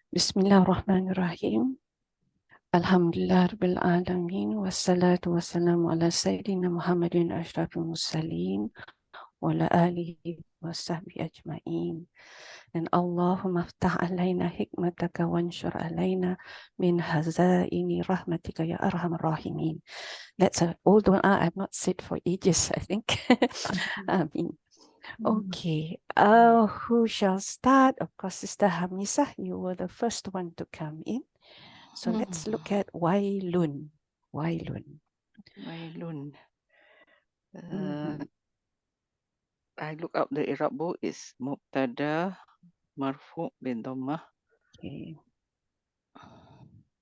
Bismillahirrahmanirrahim. Alhamdulillah Rabbil Alameen. Wassalatu wassalamu ala Sayyidina Muhammadin Ashrafil Mursalin wa ala alihi wa sahbihi ajma'in. And Allahumma aftah alayna hikmataka wanshur alayna min hazaini rahmatika ya arhamar rahimin. That's an old one I've not said for ages, I think. Ameen. Okay, who shall start? Of course, Sister Hamisah, you were the first one to come in. So let's look at Wailun. Wailun. Wailun. Mhm. I look up the Iraab book. It's Mubtada, Marfu bin Dhammah. Okay.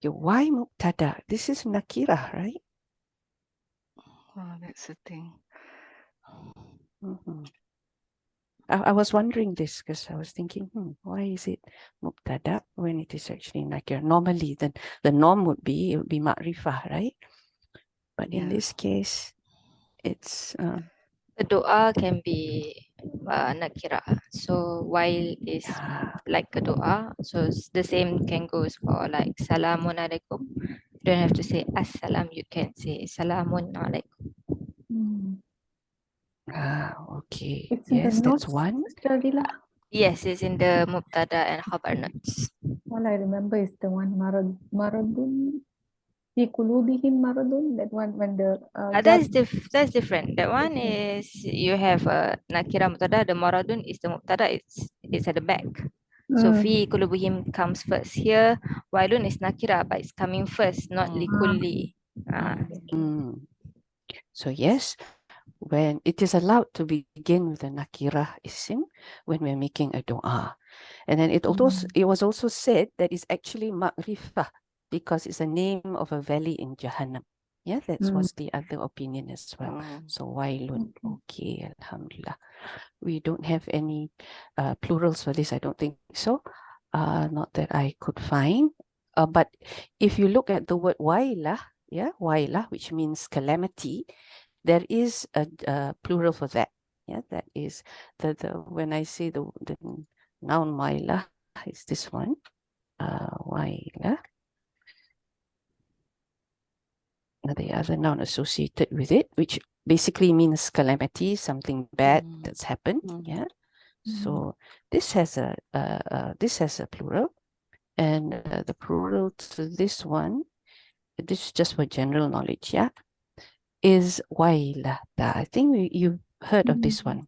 Why Mubtada? This is Nakirah, right? Oh, that's the thing. Mhm. I was wondering this because I was thinking, why is it Mubtada when it is actually Nakirah? Normally, then the norm would be, it would be Ma'rifah, right? But in this case, it's... The doa can be nakira. So while is like a doa, so the same can goes for like salamun alaikum. You don't have to say assalam. You can say salamun alaikum. Okay. It's in Yes, the that's notes, one. Sister Adila. Yes, it's in the mubtada and khabar notes. All I remember is the one maradun fi qulubihim maradun. That one when the That's different. That one is you have a nakira mubtada. The maradun is the mubtada. It's at the back. So fi qulubihim comes first. Here wailun is nakira, but it's coming first, not likulli. So yes, when it is allowed to begin with a nakirah isim when we're making a dua. And then it was also said that it's actually ma'rifah because it's a name of a valley in Jahannam. Yeah, that was the other opinion as well. So wailun. Okay, alhamdulillah. We don't have any plurals for this, I don't think so. Not that I could find. But if you look at the word wailah, wailah, which means calamity, there is a plural for that. Yeah, that is the when I say the noun wailah is this one. Wailah. The other noun associated with it, which basically means calamity, something bad that's happened. Yeah. So this has a plural, and the plural to this one, this is just for general knowledge, yeah, is wailata. I think you've heard of this one.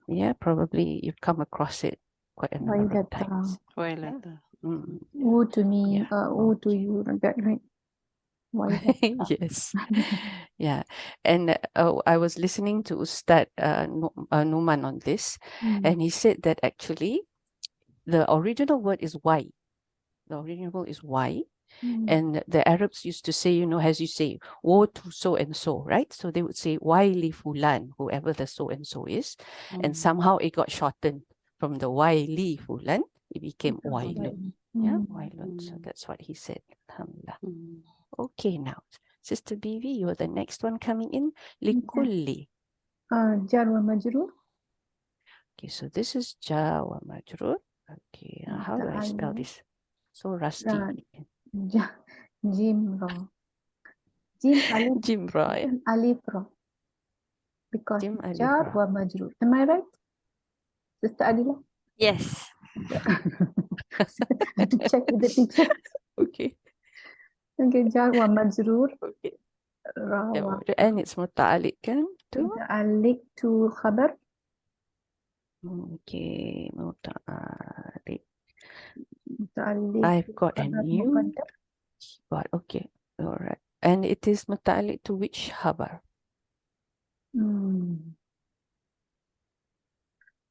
Yeah, probably you've come across it quite a number of times. Wailata. Woe to me, woe to you, like that, right? Yes. Yeah. And I was listening to Ustad Numan on this, and he said that actually the original word is why. The original is why. And the Arabs used to say, you know, as you say, woe to so and so, right? So they would say, why li fulan, whoever the so and so is. And somehow it got shortened from the why li fulan, it became wailun. Yeah, wailun. So that's what he said. Alhamdulillah. Okay, now, Sister Bibi, you're the next one coming in. Likulli. Jar wa majrur. Okay, so this is jar wa majrur. Okay, how do I spell this? So rusty. Jim ra. Jim alif. Jim ra. Jim alif ra. Because Jim alif jar ra. wa majrur. Am I right, Sister Adila? Yes. I have to check with the teacher. Okay. Okay, jar wa majrur. Okay. Ra. And it's muta'alliq kan to? Muta'alliq to khabar. Okay, muta'alliq. Muta'alliq I've to got a khabar new muqaddam. but okay. All right. And it is muta'alliq to which khabar?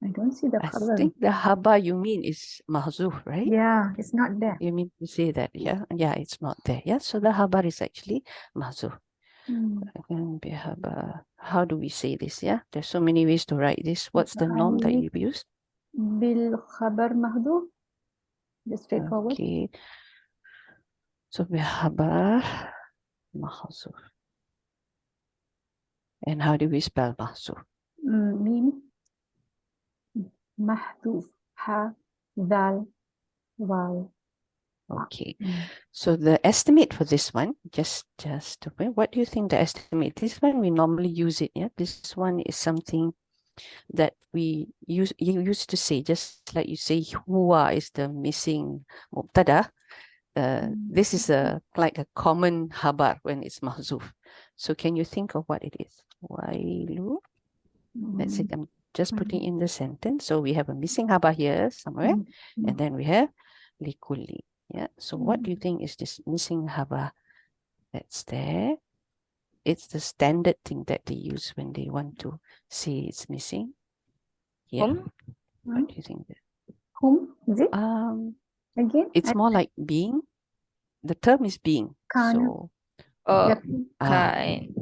I don't see the I khabar. think the khabar you mean is mahzuf, right? Yeah, it's not there. You mean to say that, yeah? Yeah, it's not there. Yeah, so the khabar is actually mahzuf. And how do we say this? Yeah, there's so many ways to write this. What's the norm that you use? Bil khabar mahdhuf. Just straightforward. Okay. So bil khabar mahzuf. And how do we spell mahzuf? Mim mahdhuf. Ha, dal, waw. Okay. So the estimate for this one, just what do you think the estimate? This one we normally use it. Yeah, this one is something that you used to say, just like you say, huwa is the missing mubtada. This is like a common habar when it's mahzuf. So can you think of what it is? Wailu. That's it. I'm just putting in the sentence. So we have a missing habar here somewhere, and then we have likulli. Yeah. So what do you think is this missing habar that's there? It's the standard thing that they use when they want to say it's missing. Yeah. What do you think? Whom is it? Again? It's more like being. The term is being. Kana. So Kain.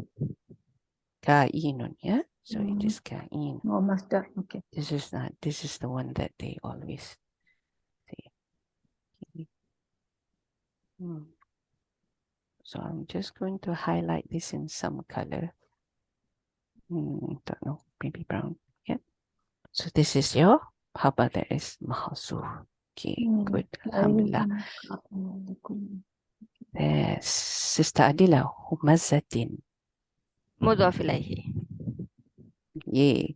Ka'inun, yeah. So it is ka'in. Oh, master. Okay. This is the one that they always say. So I'm just going to highlight this in some color. Don't know, maybe brown. Yeah. So this is your haba that is mahzuf. Okay, good. Alhamdulillah. Yes, Sister Adila, humazatin. Mudhaf ilayhi. Yay.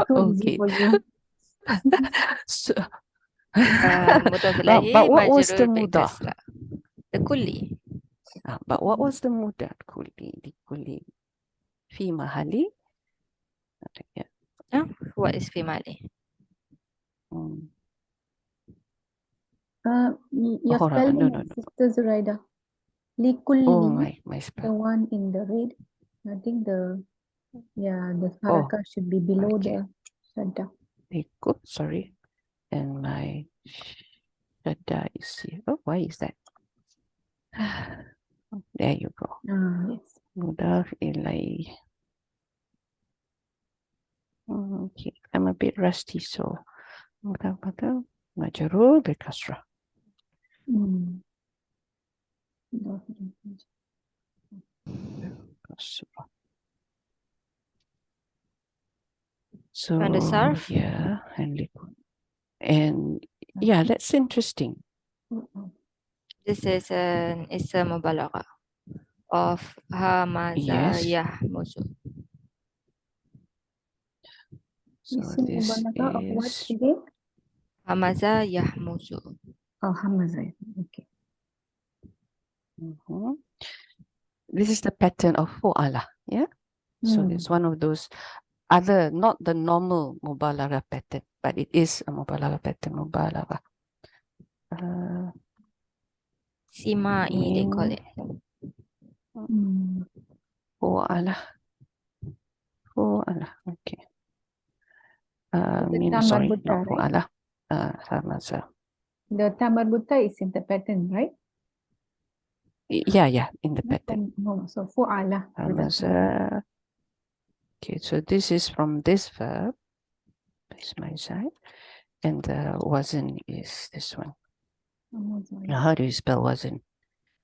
Too easy Okay. for you. So, Mudhaf ilayhi but what was the majrur bil mudah? kasra. The kulli. But what was the mudah? Kulli. Fi mahali. Yeah. What is fi mali? Your Hold on. spelling, No. Sister Zuraida. Likulli. Oh, my spell. The one in the red. I think the harakah should be below the shadda. Sorry. And my shadda is here. Oh, why is that? There you go. Yes. Mudaf ilai. Okay, I'm a bit rusty, so mudaf majrur bil kasra. So And the sarf? yeah, and yeah, that's interesting. This is an ism mubalagha of hamaza Yes. yahmuzu. So this Of what is again? Hamaza yahmuzu. Oh, Humazah. Okay. This is the pattern of fu'ala, yeah. So it's one of those other, not the normal mubalagha pattern, but it is a mubalagha pattern. Mubalagha. Sima'i, they call it. Fu'ala. Okay. The Sorry, Tamar not Buddha, right? fu'ala. Humazah. The Tamar Buddha is in the pattern, right? Yeah, in the pattern. No, so fu'ala. Humazah. Okay, so this is from this verb. This is my side. And the wazn is this one. Now, how do you spell wazn?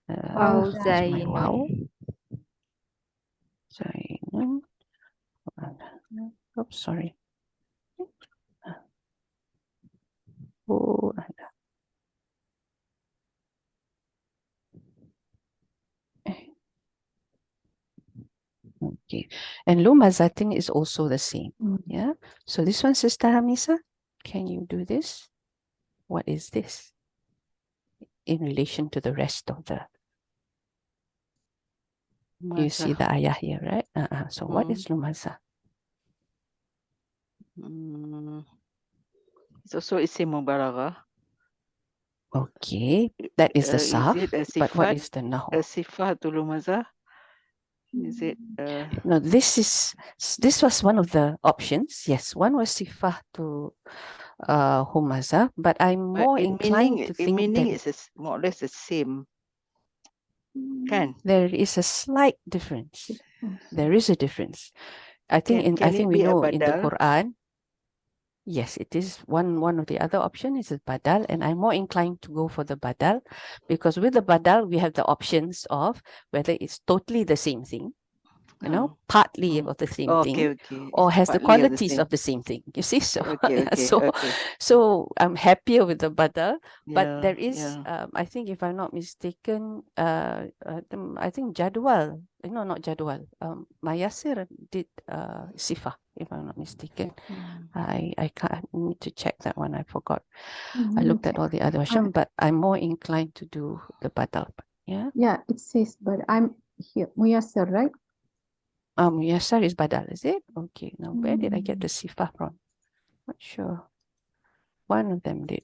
Wow, Wow. Zainun. Oops, sorry. Okay, and lumazatin is also the same. Yeah. So this one, Sister Hamisa, can you do this? What is this in relation to the rest of the? You see the ayah here, right? So what is lumazah? It's also isim mubalagha. Okay, that is the sarf. Is it a But what sifat? is the nahu? A sifatul humazah? Is it? No, this was one of the options. Yes, one was sifah to humazah, but I'm more inclined to think meaning that it's more or less the same. Can? There is a slight difference. There is a difference. I think Can it we be a know in the badal? Quran. Yes, it is one of the other option is a badal, and I'm more inclined to go for the badal because with the badal we have the options of whether it's totally the same thing, partly Mm. of the same Okay, thing, okay. or It's has the partly of the qualities same. of the same thing. You see, so Okay, okay, so okay. so I'm happier with the badal, but Yeah, there is, yeah. I think, if I'm not mistaken, I think Jadwal, no, not Jadwal, Mayasir did Sifa, if I'm not mistaken. Mm. I can't need to check that one. I forgot. I Let me looked at check. all the other version, but I'm more inclined to do the badal. Yeah. Yeah, it says, but I'm here. Muyassar, right? Yasar is badal, is it? Okay. Now, where did I get the sifa from? Not sure. One of them did.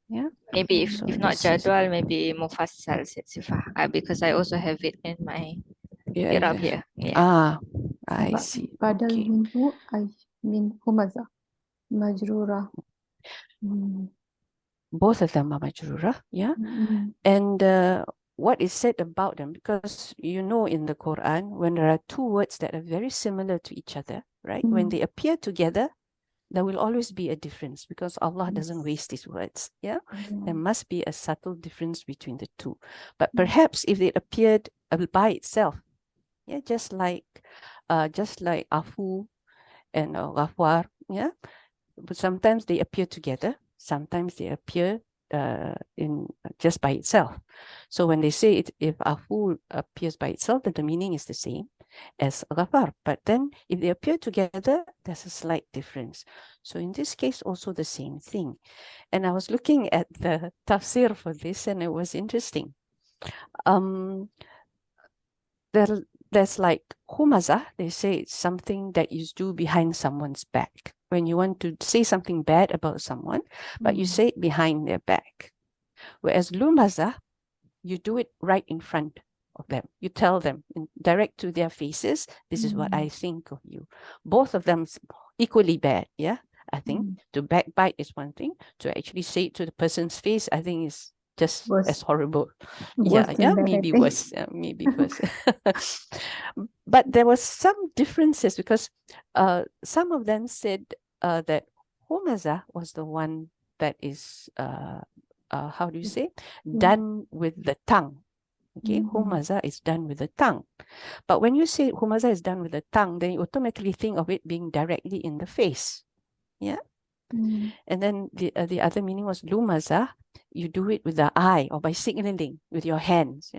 Yeah. Maybe So if not this is, Jadwal, maybe Mufassal said Sifah. Because I also have it in my Iraab here. Yeah. I see. Badal Okay. minhu ay min Humazah. Majrura. Both of them are majrura. Yeah. And what is said about them, because in the Quran, when there are two words that are very similar to each other, right? When they appear together, there will always be a difference because Allah doesn't waste his words. Yeah. There must be a subtle difference between the two. But perhaps if it appeared by itself, yeah, just like afu and ghafar, yeah. But sometimes they appear together, sometimes they appear in just by itself. So when they say it, if afu appears by itself, then the meaning is the same as ghafar. But then if they appear together, there's a slight difference. So in this case, also the same thing. And I was looking at the tafsir for this, and it was interesting. There's like Humazah, they say it's something that you do behind someone's back. When you want to say something bad about someone, but you say it behind their back. Whereas Lumazah, you do it right in front of them. You tell them direct to their faces, this is what I think of you. Both of them equally bad, yeah? I think to backbite is one thing. To actually say it to the person's face, I think is just as horrible. Maybe worse. Maybe worse. But there was some differences because some of them said that Humazah was the one that is how do you say, done with the tongue. Okay, Humazah is done with the tongue. But when you say Humazah is done with the tongue, then you automatically think of it being directly in the face. Yeah. And then the other meaning was Lumazah, you do it with the eye or by signaling with your hands,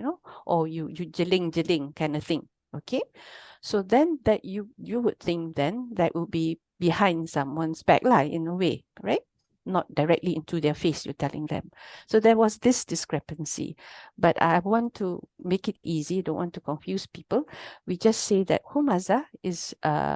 or you jiling kind of thing. Okay. So then that you would think then that would be behind someone's back line in a way, right? Not directly into their face, you're telling them. So there was this discrepancy. But I want to make it easy, don't want to confuse people. We just say that Humazah is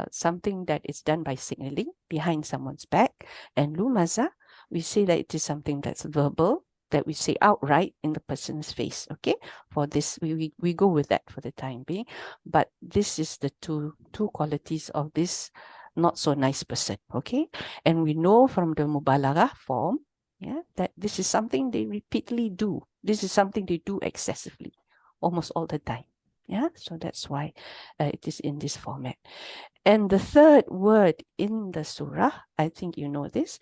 something that is done by signaling behind someone's back. And Lumazah, we say that it is something that's verbal, that we say outright in the person's face. Okay, for this we go with that for the time being. But this is the two qualities of this not so nice person. Okay, and we know from the Mubalaghah form, that this is something they repeatedly do. This is something they do excessively, almost all the time. Yeah, so that's why it is in this format. And the third word in the surah, I think you know this,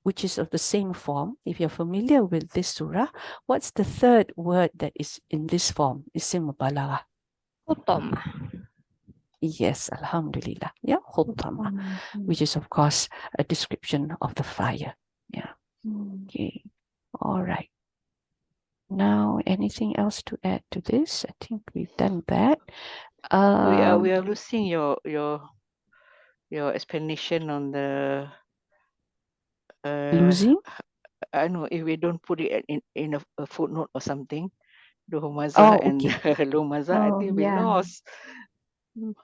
which is of the same form. If you're familiar with this surah, what's the third word that is in this form? Isim Mubalaghah. Hutamah. Yes, Alhamdulillah. Yeah, Hutamah, which is of course a description of the fire. Yeah. Okay. All right. Now, anything else to add to this? I think we've done that. We are losing your explanation on the losing. I know if we don't put it in a footnote or something, the Humazah and the Lumazah, I think we lost.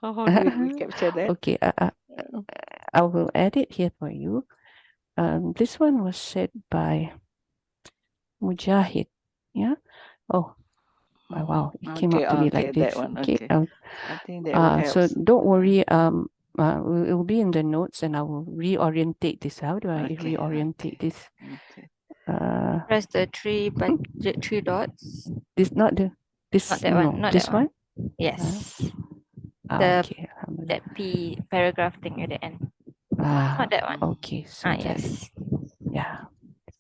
How do we capture that? Okay, I will add it here for you. This one was said by Mujahid. Yeah. Oh, wow! It came up to me like this. That one. Okay. I think that will help. So don't worry. It will be in the notes, and I will reorientate this. How do I reorientate this? Press the three dots. This not that one. Not this that one. Yes. Okay. That P paragraph thing at the end. Not that one. Okay. So yes. Yeah.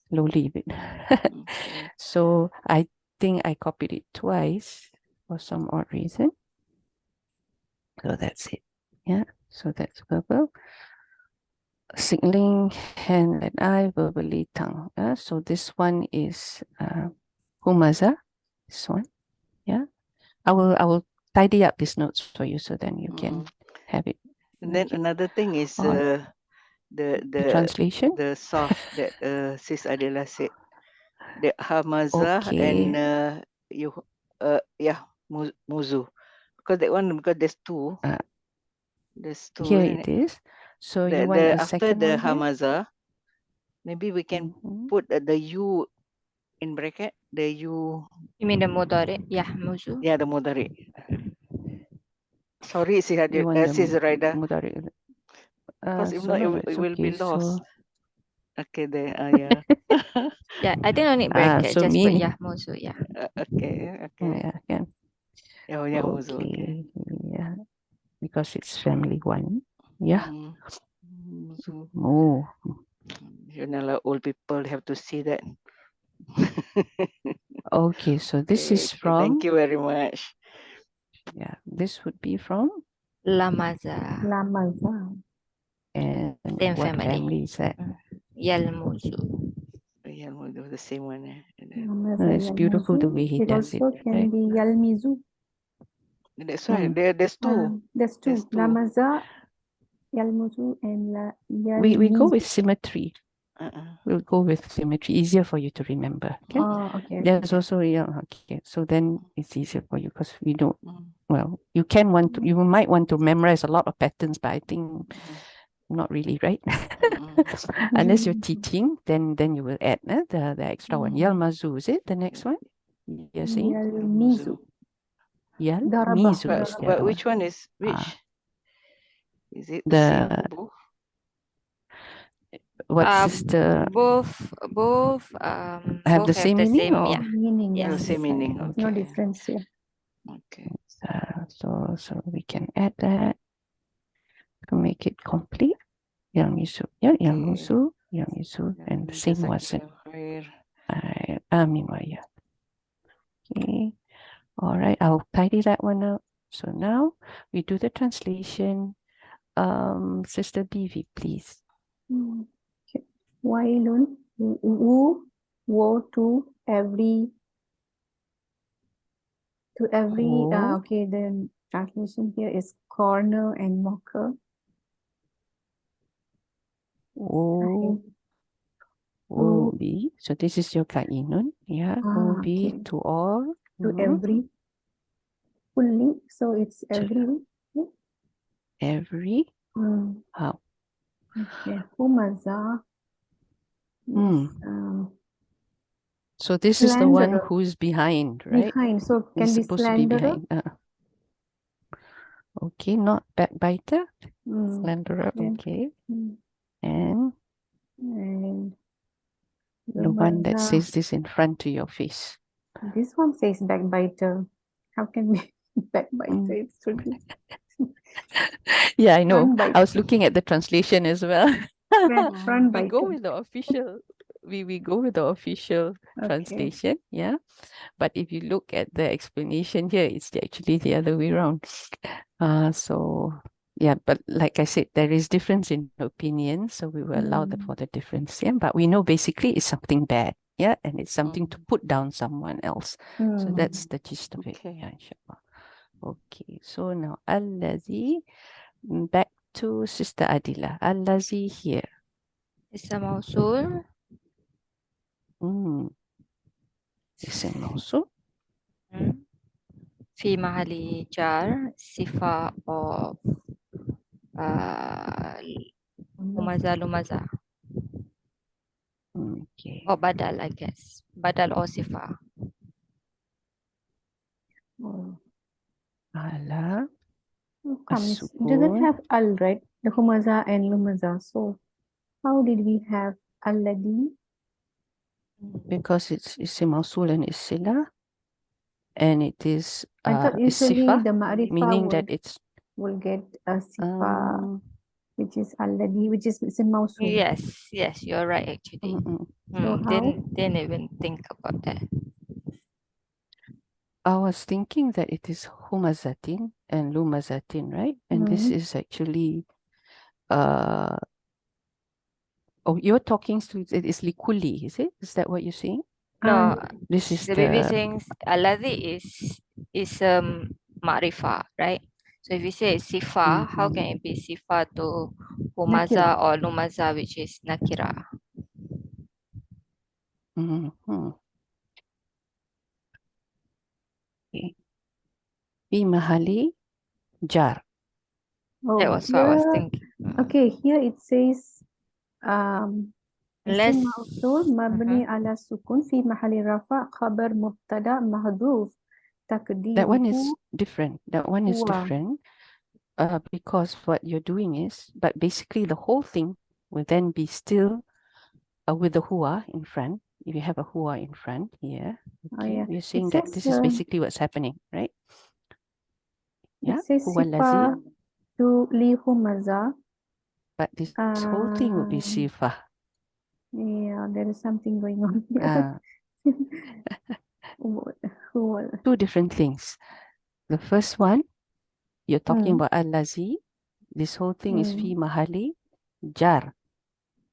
Slowly a bit. So I think I copied it twice for some odd reason. So that's it. Yeah. So that's verbal. Signaling hand and eye, verbally tongue. So this one is Humazah. This one. Yeah. I will tidy up these notes for you so then you can have it. And then another thing is the translation. the Sarf that Sis Adela said. The Humazah and Muzu. Because that one, because there's two. There's two. Here it is. So you want a after second the one here? Humazah, maybe we can put the U in bracket. The U. You mean the mudari? Yeah, muzu. Yeah, the mudari. Sorry, Sis Raida. Mudari. Because if not, it will be lost. So... Okay, there. Yeah. Yeah, I think I need bracket. So just put mean. yeah, muzu. Yeah. Okay. Yeah, can. Oh, yeah, muzu. Okay. Yeah, because it's family one. Yeah. Muzu. Oh. You know, old people have to see that. Okay, so this is from. Thank you very much. Yeah, this would be from Lamazah. And same what family is that? Yalmuzu. Yalmuzu, the same one. It's beautiful the way he does it. It also can be Yalmizu. That's right. There's two. There's two. Lamazah, Yalmuzu, and we go with symmetry. We'll go with symmetry. Easier for you to remember. Okay. Okay. There's also okay. So then it's easier for you because we don't. Well, you might want to memorize a lot of patterns, but I think not really, right? Unless you're teaching, then you will add the extra one. Yalmazu, is it the next one? You're saying? Yalmizu. Yalmizu. But which one is which? Is it the same for both? What's the both have the same meaning? Yeah. Meaning, yes. Same meaning. Okay. No difference here. Okay. So we can add that to make it complete. Yalmizu. Yeah, Yalmuzu, and the same wasn't. Yeah. Okay. All right, I'll tidy that one up. So now we do the translation. Sister Bivi, please. Wailun, woe to every. Okay, the translation here is corner and mocker. Will be. So this is your ka'inun. Yeah. Will be to all. To every. Fully. So it's every. Every. How? Okay. Humazah. So this is the one who's behind, right? Behind. So can be slanderer. Okay, not backbiter. Slanderer. Okay. And the one that says this in front to your face. This one says backbiter. How can we backbiter? It should be. Yeah, I know. I was looking at the translation as well. Front We go with the official. We go with the official translation. Yeah, but if you look at the explanation here, it's actually the other way around. So yeah, but like I said, there is difference in opinion, so we will allow for the difference. Yeah, but we know basically it's something bad. Yeah, and it's something to put down someone else. So that's the gist of it. Yeah, inshallah. Okay, so now Allazi, back to Sister Adila. Allazi here. Ism mausul. Ism mausul. Fi mahali jar, sifa of Humazah, Lumazah. Okay. Or badal, I guess. Badal or sifa. Ala. It doesn't have al, right? The Humazah and Lumazah. So how did we have alladhi? Because it's mausul and it's sila, and it is I thought usually sifa, the ma'rifah meaning that it's will get a sifa, which is alladhi, which is mausul. Yes, you're right actually. So how? Didn't even think about that. I was thinking that it is humazatin and lumazatin, right? And this is actually oh, you're talking to it is likuli, is it? Is that what you're saying? No, This is the baby the saying alladhi is ma'rifah, right? So if you say sifa, how can it be sifa to humaza or lumaza, which is nakira? Okay. Fi mahali jar. That was what I was thinking. Okay, here it says Unless اسم موصول مبني على السكون في محل رفع خبر مبتدأ محذوف That تقديره one is different. That one is هو. different because what you're doing is, but basically the whole thing will then be still with the huwa in front. If you have a huwa in front here, okay, yeah. we're saying It that says, this is basically what's happening, right? Yeah, it says huwa lazi, to لهمزة. but this whole thing would be sifa. Yeah, there is something going on here. Two different things. The first one, you're talking about al-lazi. This whole thing is fi mahali jar.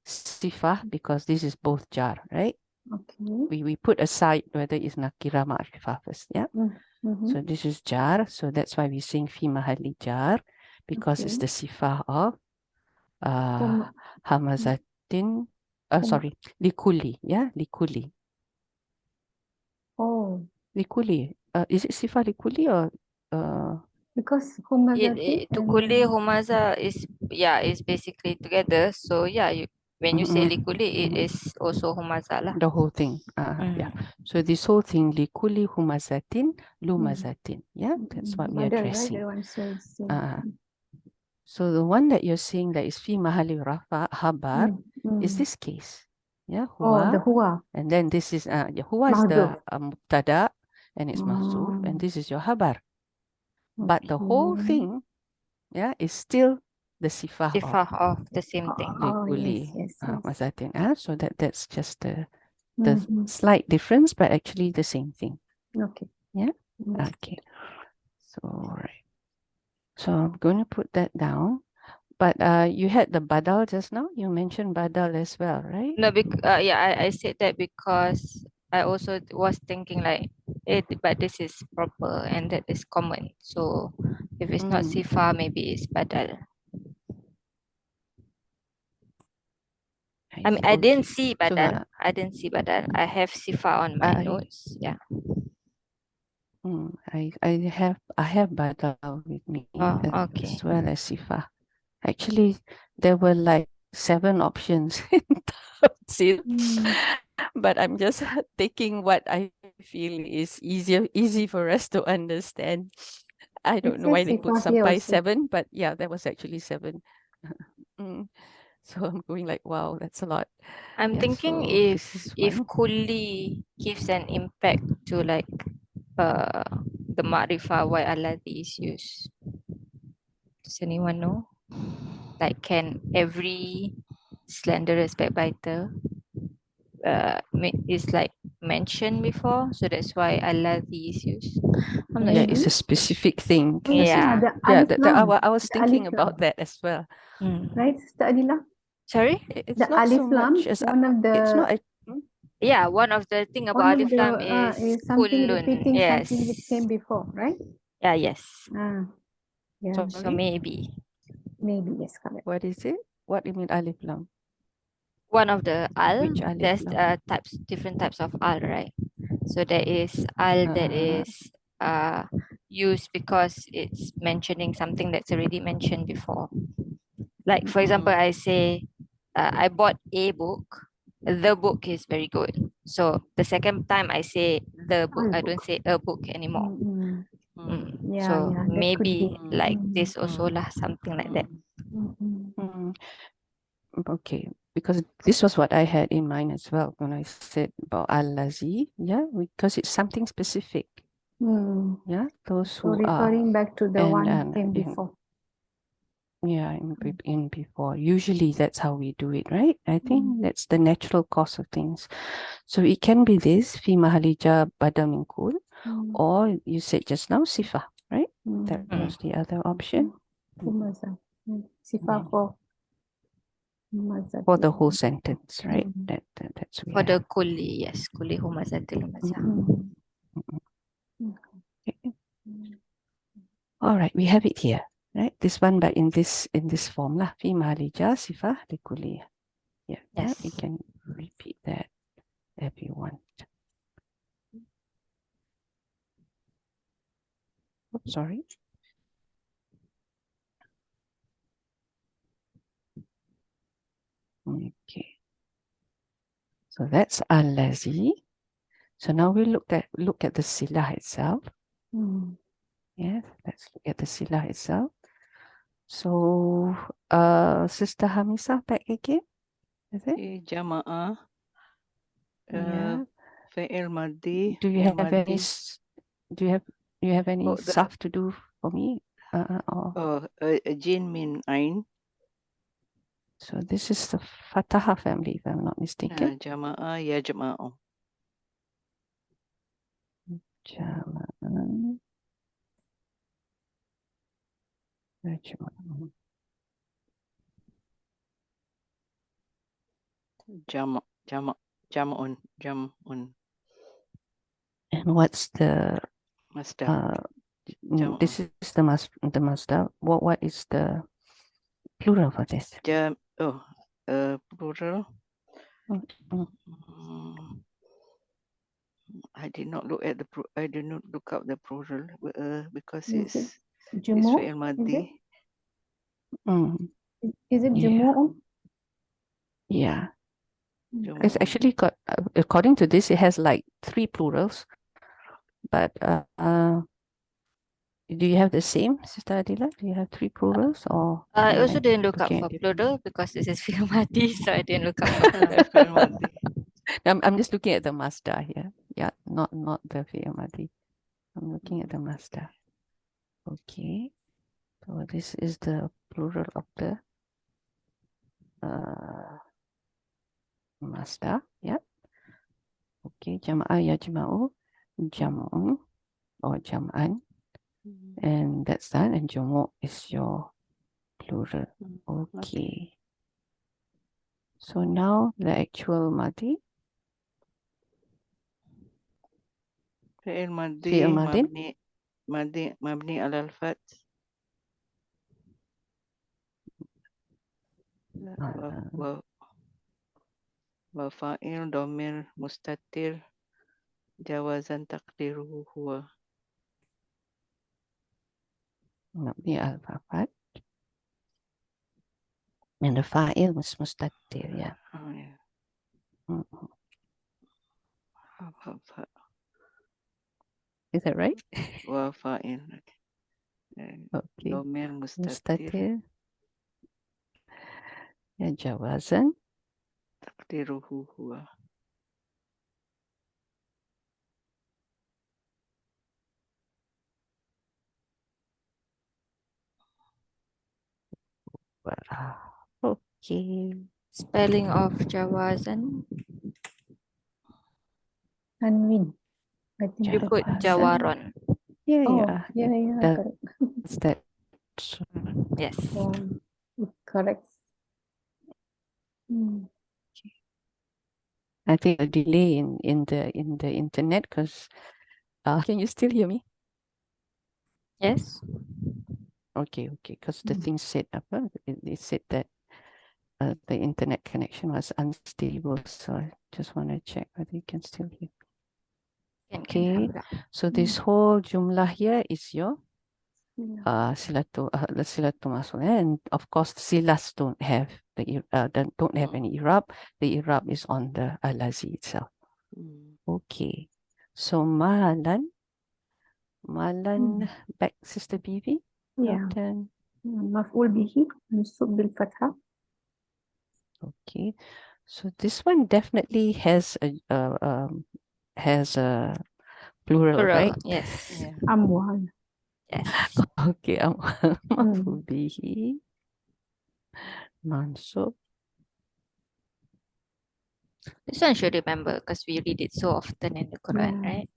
Sifah, because this is both jar, right? Okay. We put aside whether it's nakira ma'rifah first, yeah? So this is jar, so that's why we're saying fi mahali jar, because it's the sifah of hamazatin, sorry, likuli, yeah? Likuli. Oh. Likuli. Is it sifah likuli or because humazatin to kulli humaza is basically together. So yeah, when you say likuli, it is also humaza lah. the whole thing? Yeah. So this whole thing likuli humazatin lumazatin. Yeah, that's what we are addressing. Right? So the one that you're saying that is fi mahali rafa habar is this case. Yeah, huwa. Oh, the huwa. And then this is huwa is the mubtada and it's mahzuf, and this is your habar. But the whole thing, yeah, is still the sifah of the same thing. Yes. Mazatin. So that's just the slight difference, but actually the same thing. Okay. Yeah. Okay. So right. So I'm going to put that down. But you had the badal just now. You mentioned badal as well, right? No, I said that because I also was thinking like but this is proper and that is common. So if it's not sifa, maybe it's badal. I mean, I didn't see badal. I didn't see badal. I have sifa on my notes. Yeah. I have badal with me as well as sifa. Actually, there were like 7 options in tafsir, but I'm just taking what I feel is easy for us to understand. I don't know why they put sampai 7, but yeah, that was actually 7. So I'm going like, wow, that's a lot. I'm thinking if kulli gives an impact to like the ma'rifah, why alladhi is used. Does anyone know? Like, can every slanderous backbiter is like mentioned before, so that's why alladhi is used. I'm not sure. It's a specific thing. Yeah. I was thinking about that as well. Right, Sister Adila? Sorry? It's the not alif so lam, much as one of the it's not. Yeah, one of the thing about alif lam is something kullun. repeating Yes. something which came before, right? Yeah, yes. Yeah. So maybe. Maybe, yes, correct. What is it? What do you mean alif lam? One of the al. Which alif There's lam? different types of al, right? So there is al that is used because it's mentioning something that's already mentioned before. Like for example, I say I bought a book. The book is very good. So the second time I say the book, I don't say a book anymore. So maybe like this also lah, something like that. Okay, because this was what I had in mind as well when I said about al-lazi, because it's something specific. Yeah, those who referring back to the one came before. In before. Usually that's how we do it, right? I think that's the natural course of things. So it can be this, fi mahali jar badal min kul, Or you said just now sifa, right? That was the other option. Humazah. Sifa for Humazah. For the whole sentence, right? That's For the kulli, yes, kulli humazatil humazah. Okay. All right, we have it here, right? This one, but in this form lah. Fi malija sifa likulli. Yeah, Yes. we can repeat that if you want. Oh, sorry. Okay. So that's allazi. So now we look at the silah itself. Yes, let's look at the silah itself. So, Sister Hamisa, back again, is it? Jama'ah. Yeah. Fi'il madhi. Do you have any? Do you have any Oh, stuff to do for me? Or Jin min ain. so this is the Fataha family, if I'm not mistaken. Jama'ah ya jama'ah. Jama'an. Jam'un. And what's the Masdar. this is the masdar. What is the plural for this? Plural. I did not look at I did not look up the plural because it's fi'il madhi. Is it Jumu'un? Yeah. It's actually got, according to this, it has like 3 plurals. But do you have the same, Sister Adila? Do you have 3 plurals or? I also didn't look up for plural because this is fi'il madhi, so I didn't look up for plural. I'm just looking at the masdar here. Yeah, not the fi'il madhi. I'm looking at the masdar. Okay. So this is the plural of the masdar. Yeah. Okay. Jama'ah yajma'u, jam'un or jam'an. And that's that. And jumu' is your plural. Okay. So now the actual madhi. Fi'il madhi mabni ala al-fath. Wa fa'il domir mustatir jawazan taqdiruhu huwa. Mabni al-fath. And the fa'il was mustatir, yeah. Oh, yeah. Is that right? Wa fa'il. Okay. Domir Mustatir. Ya jawazan. Taqdiruhu huwa. Okay. Spelling of jawazan. Tanwin. I think You put jawaron. Yeah. Correct. That's that. Yes. Correct. I think a delay in the internet because can you still hear me? Yes. Okay, because the thing said it said that the internet connection was unstable, so I just want to check whether you can still hear. Okay, so this whole jumlah here is your silatu masul, and of course silas don't have don't have any Iraab. The Iraab is on the alazi itself. Okay, so malan back, Sister Bibi. Yeah. Maf'ul bihi mansub bil fatha. Okay, so this one definitely has a plural, right? Yes. Yeah. Amwal. Yes. Okay, maf'ul bihi mansub This one should remember because we read it so often in the Quran, Yeah. right?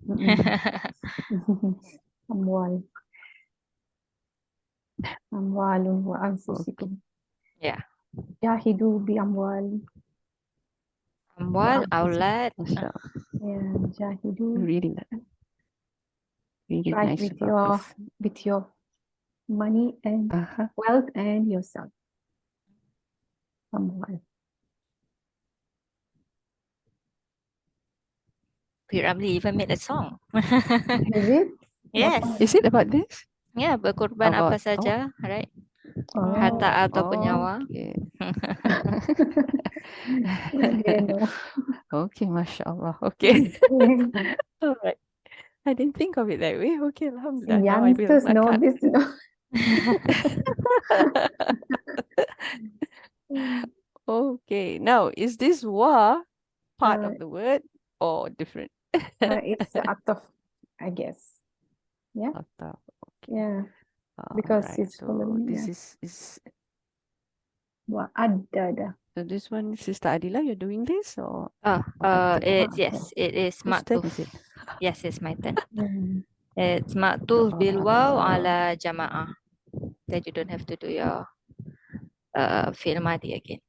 Amwal. Amwalun wa Okay. anfusikum. Yeah. Jahidu bi amwal. Amwal, aulad. Mashallah. Yeah, jahidu. Really, really Try nice with about your money and this. wealth and yourself. Amwal. Piramli even made a song. Is it? Yes. Is it about this? Ya, berkorban apa About saja, right? Oh. Harta ataupun nyawa. Okay. I didn't know. Okay, mashallah. Okay. All right. I didn't think of it that way. Okay, alhamdulillah. Now I will. Youngsters know Nakat. this, no? Okay. Now, is this wa part Uh, of the word or different? It's ataf, I guess. Yeah. Ataf. Yeah. All Because right. it's So following. this Yeah. is Wa addada. so this one, Sister Adila, you're doing this or Yes, it is whose turn maktuf. is it? Yes, it's my turn. Mm. It's maktuf bil waw Ah. ala jama'ah. That you don't have to do your fi'l madi again.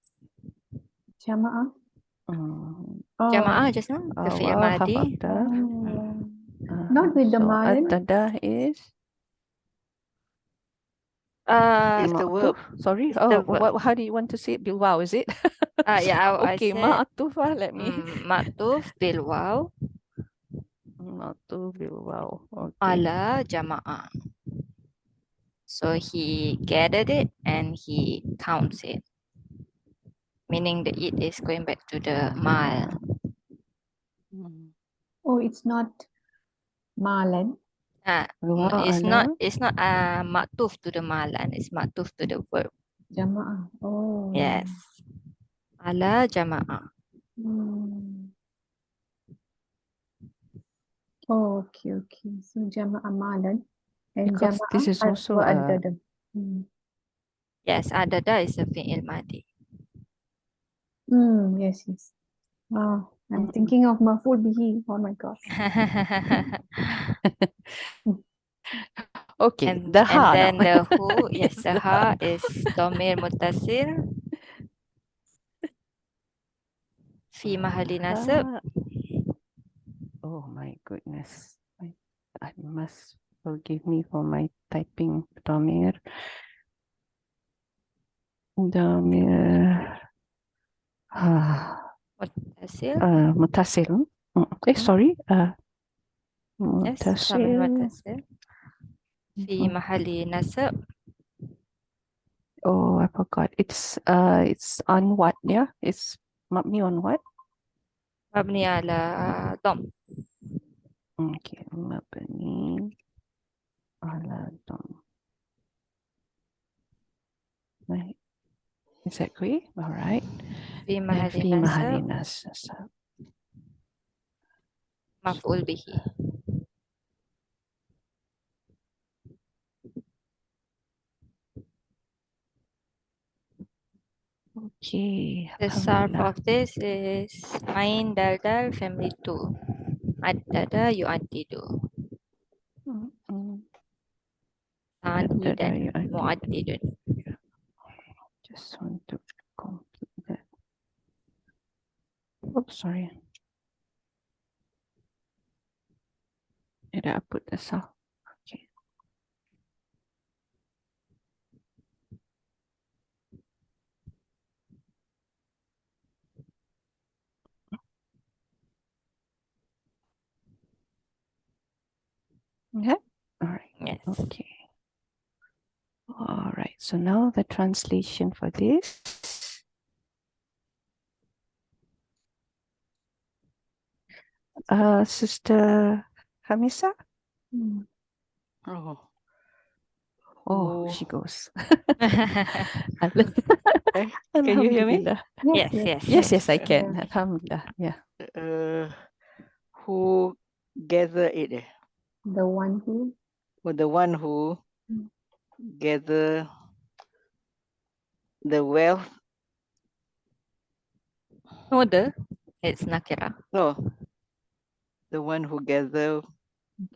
Jama'ah. Jama'ah just now, the fi'l Wow, madi. hafafta. Not with the So malan. addada is It's the verb. Sorry. It's Oh, the verb. how do you want to say it? Bilwao, is it? Yeah, I Okay, said ma'atuf, let me. maktuf bil waw Ma'atuf bilwao. Okay. ala jama'ah. So he gathered it and he counts it, meaning the it is going back to the mal. Oh, it's not malan. It's not maktuf to the malan, it's maktuf to the verb. Jama'ah. Oh. Yes. Ala jama'ah. Oh, okay. So jama'ah malan and Because this is also wa a addada. Yes, adada is a fi'il madi. Yes. Wow. I'm thinking of maf'ul bihi. Oh my God. Okay, and the ha then now. the who, yes, the ha is domir muttasil fi mahali nasab. Oh my goodness. I must forgive me for my typing. Domir. Muttasil. Mutasil. Sorry. Yes, domir Mutasil. muttasil fi mahali nasab. Oh, I forgot. It's on what? Yeah, it's mabni on what? Mabni ala dom. Okay, mabni ala dom. Right. Is that correct? All right. Fi And mahali fi mahali nasab. nasab. Maf'ul bihi. Okay. The sarf of this is Ain Dal family 2. Addada yu'addidu. Tanidan mu'addidun. Just want to complete that. Oops, sorry. Did I put this off? Okay. Okay. All right. Yes. Okay. All right. So now the translation for this. Sister Hamisa? Oh, she goes. Can you hear me? Yes, I can. Alhamdulillah. Yeah. Who gather it? The one who? Or the one who gather the wealth? No, the It's nakira. No, the one who gather,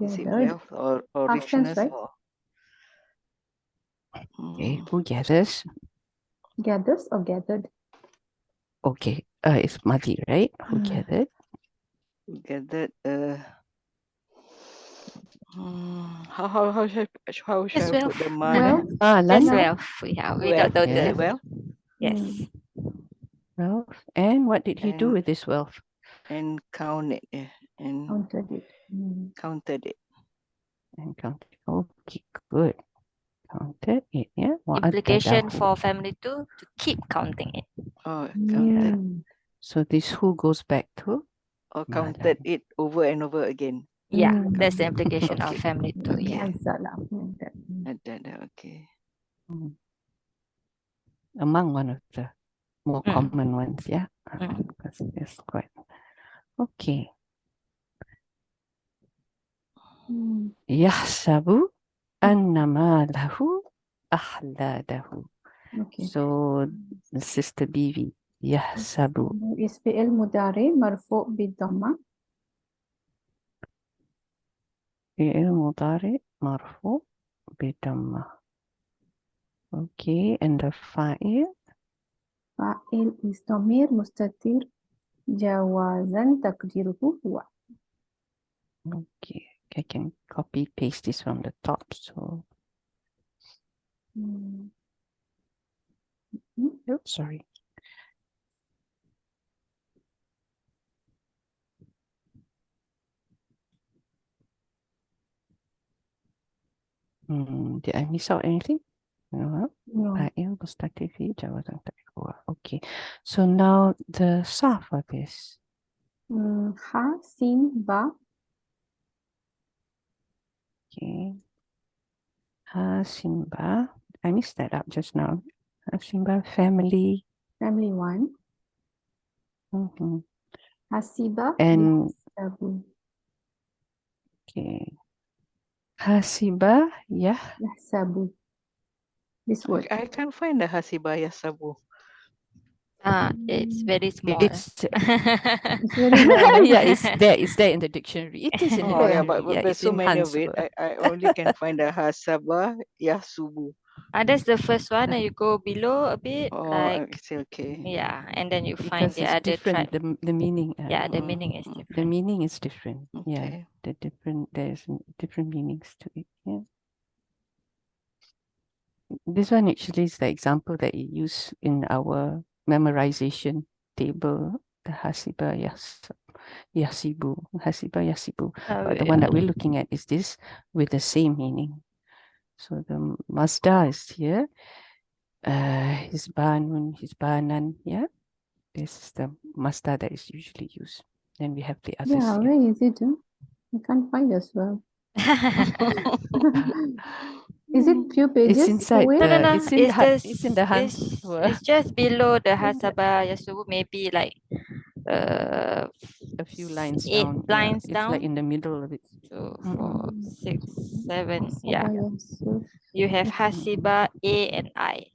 is it Gathered. wealth or Past tense, richness right? or Okay, who gathers? Gathers or gathered? Okay, it's Madi, right? Who gathered? who gathered how It's shall I put wealth. the man? Well, It's Lana. wealth. Yeah, without Wealth, is the it wealth? yes. Wealth. And what did he do And- with this wealth? And count it, yeah, and counted it. counted it. And counted. Okay, good. Counted it, yeah. Implication Wa'addadahu. for family to keep counting it. Oh, counted So this who goes back to? or counted it over and over again. Yeah, that's the implication of Okay. family too. Yeah. Azala. Okay. Among one of the more common ones, yeah. Mm. Because it's quite okay. Yahsabu annama lahu ahladahu. Okay. So Sister Bibi, Yahsabu. Is fi'il mudari marfu' bid-dhamma. Fi'il mudari marfu bidamma. Okay, and the fa'il? Fa'il is dhamir mustatir jawazan takdiruhu huwa. Okay, I can copy paste this from the top. So, oops, sorry. Did I miss out anything? No. Fa'il mustatir fi jawazan takdiruhu. Okay, so now the sarf of this. Ha, sin, ba. Okay. Simba. I missed that up just now. Simba family. Family 1. Hasiba. And yahsabu. okay. Hasiba, yeah. Yahsabu. This word. I can't find the Hasibaya Sabu. It's very small. It's It's very rare. yeah, it's there in the dictionary. It is in the Oh yeah, dictionary. but Yeah, there's it's so in many of it. Hanswar. I only can find the Hasaba Yasubu. That's the first one, and you go below a bit, Oh, like I see, okay. yeah, and then you find Because the it's other different. tribe. The meaning. Yeah, the meaning is different. The meaning is different. Yeah, Okay. there's different meanings to it. Yeah. This one actually is the example that you use in our memorization table, the Hasiba Yasibu. Hasiba Yasibu. But the one that we're looking at is this with the same meaning. So the Mazda is here. Hisbanun, Hisbanan, yeah. This is the Mazda that is usually used. Then we have the others Yeah, here. where is it? I can't find as well. Is it few pages? It's inside away? the. No. It's in the Hanswar. It's just below the Hasaba Yasubu, maybe like A few lines 8 down. lines It's down. like in the middle of it. 2, 4, 6, 7. Yeah. Hasiba yahsub. You have Hasiba A and I.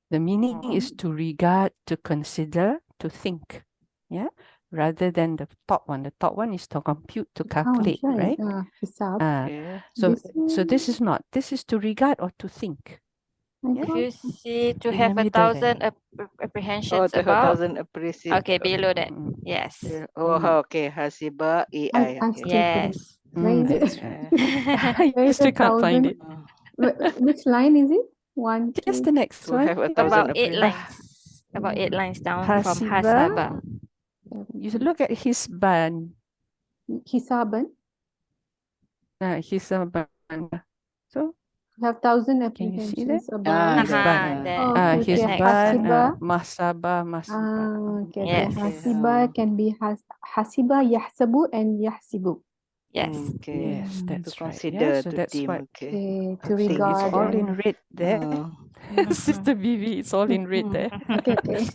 The meaning is to regard, to consider, to think. Yeah. Rather than the top one. The top one is to compute, to calculate, right? Hisab. Yeah. So this is not. This is to regard or to think. If you see to In have the a middle thousand then. apprehensions to about. 1,000 appreciate. Okay, below that. Yes. Okay. Hasiba AI. I Okay. still couldn't. Yes. Where is That's it? right. Where I is still the can't find 1,000? it. Which line is it? 1, 2. Just the next To one. have a Yeah. thousand About 8 lines. About 8 lines down from Hasiba. Hasaba. You should look at his ban. Hisaban. Hisaban. So You have 1,000 can you see that? apprehensions about. His ban. The His next. ban. Hasiba. Masaba. Okay. Yes. Hasiba can be Hasiba yahsabu and yahsibu. Yes. Okay. Yes, that's To right. consider, Yeah, so to that's deem. what. Okay. To So it's regard. all in red there. Sister Vivi, it's all in red there. Okay.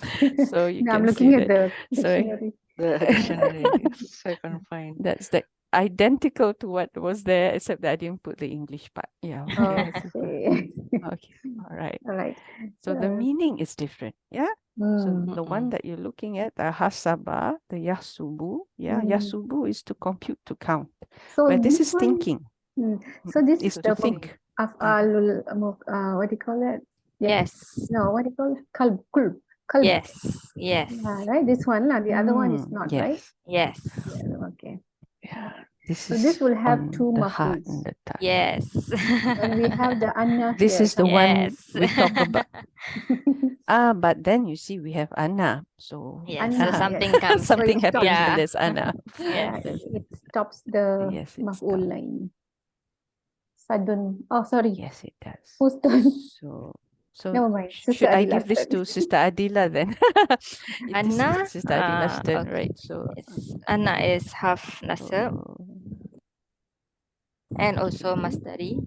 So you Now I'm can looking see at that. the dictionary. The dictionary. So I can't find. That's the identical to what was there, except that I didn't put the English part. Yeah. Okay. Okay. All right. All right. So the meaning is different. Yeah. So the one that you're looking at, the hasaba, the yasubu, yasubu is to compute, to count. So But this this is one, thinking. so this It's is to the think. af'alul, what do you call it? Yeah. Yes. No, what do you call it? Qalb. Yes. Yes. Yeah, right. This one, the other one is not, right? Yes. Yeah, okay. Yeah. This So is this will have on two the ha maf'uls. and the ta. Yes. And we have the anna This here. is the one Yes. we talk about. But then you see we have Anna. So Yes. Anna, So something yes. comes. So something it stops. happens when Yeah. there's Anna. Yeah, Yes. it stops the Yes, it maf'ul stops. line. Sadun. Oh, sorry. Yes, it does. Whose turn? So Never mind. Sister should I Adila's give this turn. to Sister Adila then? If this Anna, is Sister Adila's turn, okay. right? So Yes. Anna is half nasab and also masdari.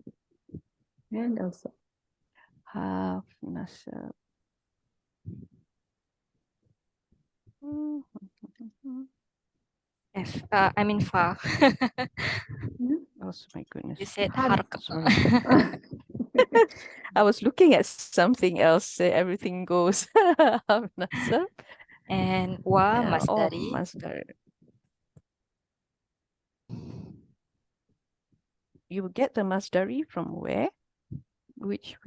And also. half nasab. I mean fa. Oh my goodness. You said Had- harka. Sorry. I was looking at something else. Everything goes half nasab. And wa masdari. Masdar. You get the masdari from where? Which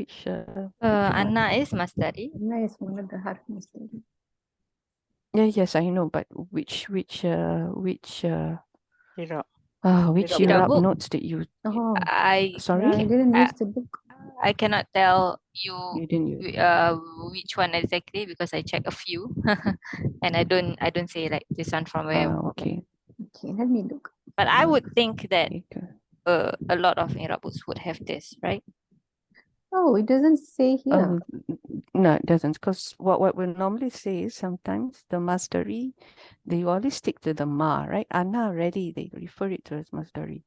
Anna is masdari. Anna is one of the harf masdari. Yeah, yes, I know, but which Iraab. Iraab notes that you sorry? I didn't use the book. I cannot tell you You didn't use. which one exactly because I check a few and I don't say like this one from where. Okay. Okay, let me look. But I would think that Okay. a lot of Irabus would have this, right? Oh, it doesn't say here. No, it doesn't. Because what we normally say is sometimes the masdari, they always stick to the ma, right? Anna already, they refer it to as masdari.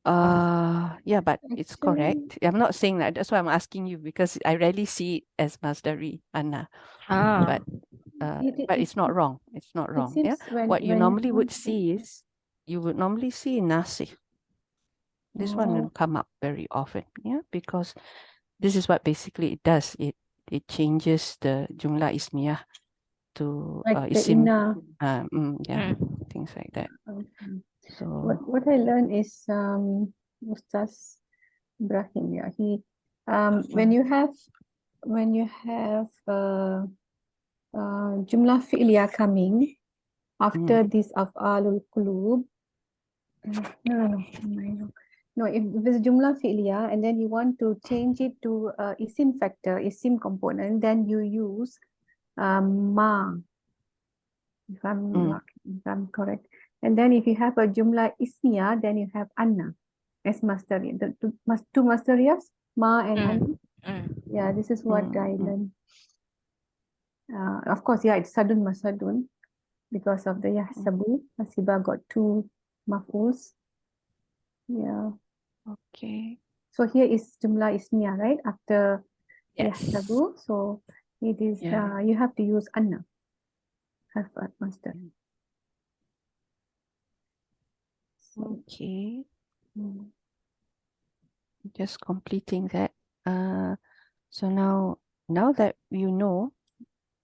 Yeah, but it's correct. I'm not saying that. That's why I'm asking you because I rarely see it as masdari, Anna. But it's not wrong. It's not wrong. Yeah. What you normally would see is you would normally see nasi. This one will come up very often. Yeah, because this is what basically it does. It changes the jumlah ismiyah to Like the isim. inna. Things like that. Okay. So What I learned is Ustaz Ibrahim. Yeah, he when you have jumlah fi'liya coming after this af'alul qulub. No, if it's jumlah fi'liya and then you want to change it to isim factor, isim component, then you use ma, if I'm correct. And then if you have a jumlah ismiya, then you have anna as masdari. The two masdariyas, ma and anna. Yeah, this is what I learned. Of course, yeah, it's sadun masadun because of the yahsabu. Hasiba got two maf'uls. Yeah. okay. So here is jumlah ismiya, right? After Yes. yahsabu. So it is you have to use anna. Harf master. Okay. Just completing that. So now that you know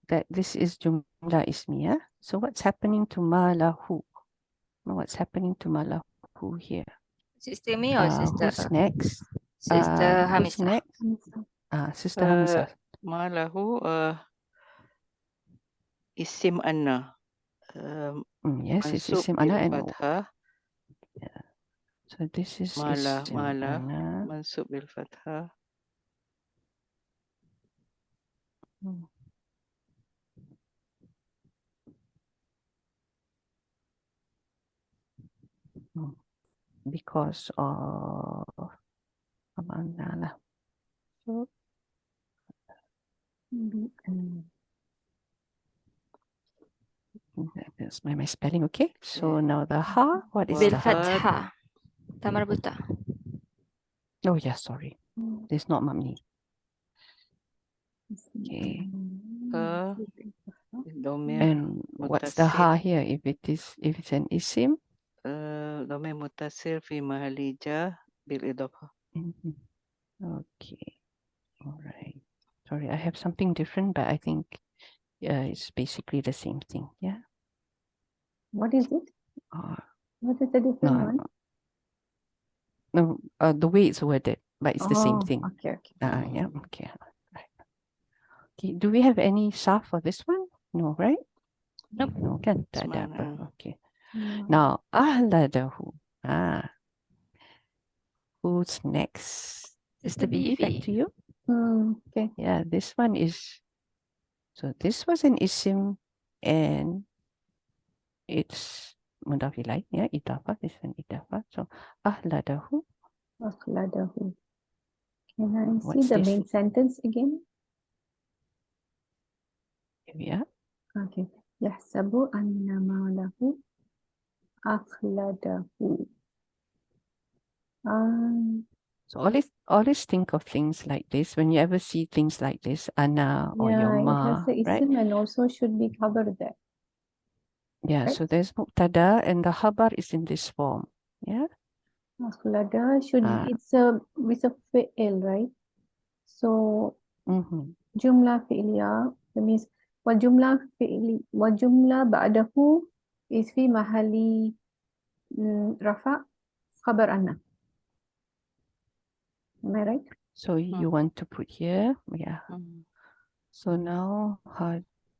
that this is jumlah ismiyah, so what's happening to ma lahu? What's happening to ma lahu here? Sister me or sister? Who's next? Sister Who's Hamisa. next? Sister Hamisa. Ma lahu isim anna. Yes, it's Mansub isim bil ana and fathah. so this is Mala isim ana. mansub bil fathah. Because of amana. So that's my spelling, okay? So now the ha, what is Bil the ha? fathah. Tamarbuta. Oh yeah, sorry. It's not mamni. Okay. And what's the ha here? If it's an isim? Dhamir mutasir fi mahali jar bil idafah. Okay. All right. Sorry, I have something different, but I think it's basically the same thing. Yeah. What is it? Uh, What is the different no, one? no, the way it's worded, but it's the same Oh, thing. okay, okay. Yeah. Okay. Right. Okay. Do we have any Sarf for this one? No, right? Nope. No, kan? Tak ada Semana. apa. Okay. No. Now, ahladahu. Who's next? It's the Maybe back to BV. you. Okay. Yeah, this one is. So this was an isim, and it's mudaf ilaih. Yeah, idafah. This one idafah. So ahladahu. Akhladahu. Can I see What's the this? main sentence again? Here we are. Okay. Yahsabu anna malahu akhladahu. So always think of things like this. When you ever see things like this, ana or your Yeah, it has ma, the right? isim and also should be covered there. Yeah, Right. so there's mubtada and the khabar is in this form. Yeah. Akhlada should it's a fi'il, right? So jumla fi'liya, that means wa jumla ba'dahu is fi mahali rafa khabar anna. Am I right? So you want to put here, yeah. So now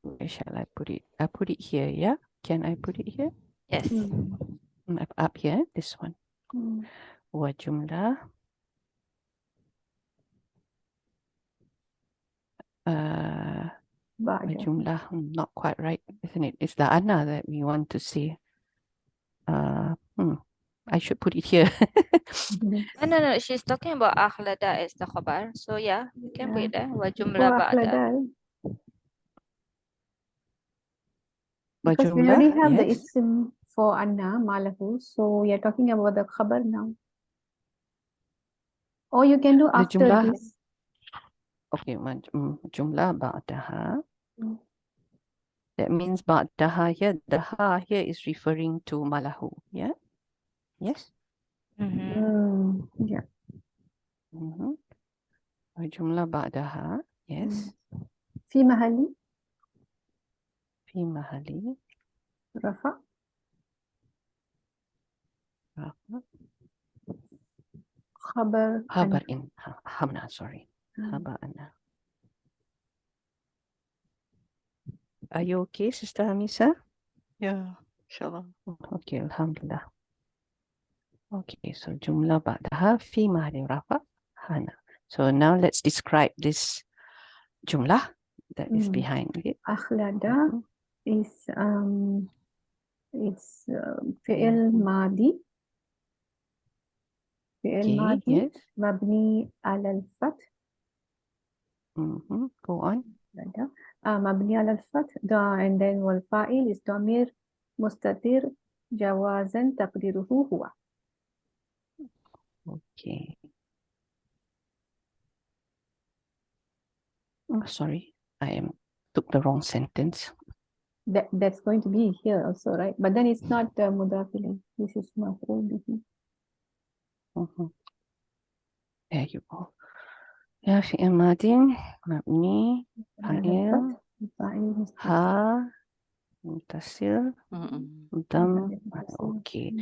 where shall I put it? I put it here, yeah. Can I put it here? Yes. Up here, this one. Wa jumla. Jumlah, not quite right, isn't it? It's the anna that we want to see. I should put it here. No. She's talking about akhlada as the khabar. So yeah, you can put it there. Wa jumla ba'da. Because we already have the yes. isim for anna malahu, so we are talking about the khabar now. Or you can do The after jumlah, this. okay, jumlah ba'daha. That means ba'daha here, the ha here is referring to malahu, yeah? Yes? Yeah. Jumlah ba'daha, yes. Fi mahali Fi mahali. rafa. Khabar in hamna, sorry. Khabar anna. Are you okay, Sister Hamisa? Yeah, inshallah. Okay, alhamdulillah. Okay, so jumlah ba'daha fi mahali rafa hana. So now let's describe this jumlah that is behind it. Akhlada is it's fi'il madi. Fi'il madi Yes. mabni ala al-fath. Go on. مبني على الفتح and then والفاعل is ضمير مستتر جوازا تقديره هو. Okay. Oh, sorry, took the wrong sentence. That's going to be here also, right? But then it's not mudaf ilayh. This is maf'ul bihi. There you go. Ya fi'il madin mabni fa'il ha mutasir dam. Okay.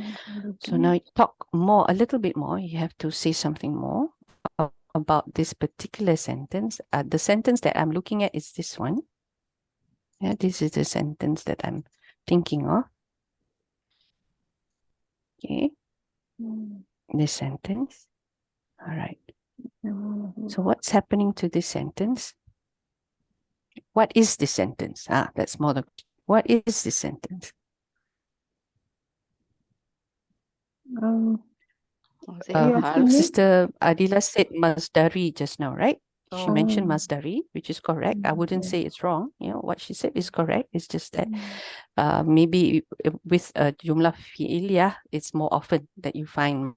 So now talk a little bit more. You have to say something more about this particular sentence. The sentence that I'm looking at is this one. Yeah, this is the sentence that I'm thinking of. Okay. This sentence. All right. So what's happening to this sentence? What is this sentence? That's more the what is this sentence? Sister Adila said Masdari just now, right? She mentioned Masdari, which is correct. I wouldn't say it's wrong. You know, what she said is correct. It's just that maybe with Jumlah Fi'iliyah, it's more often that you find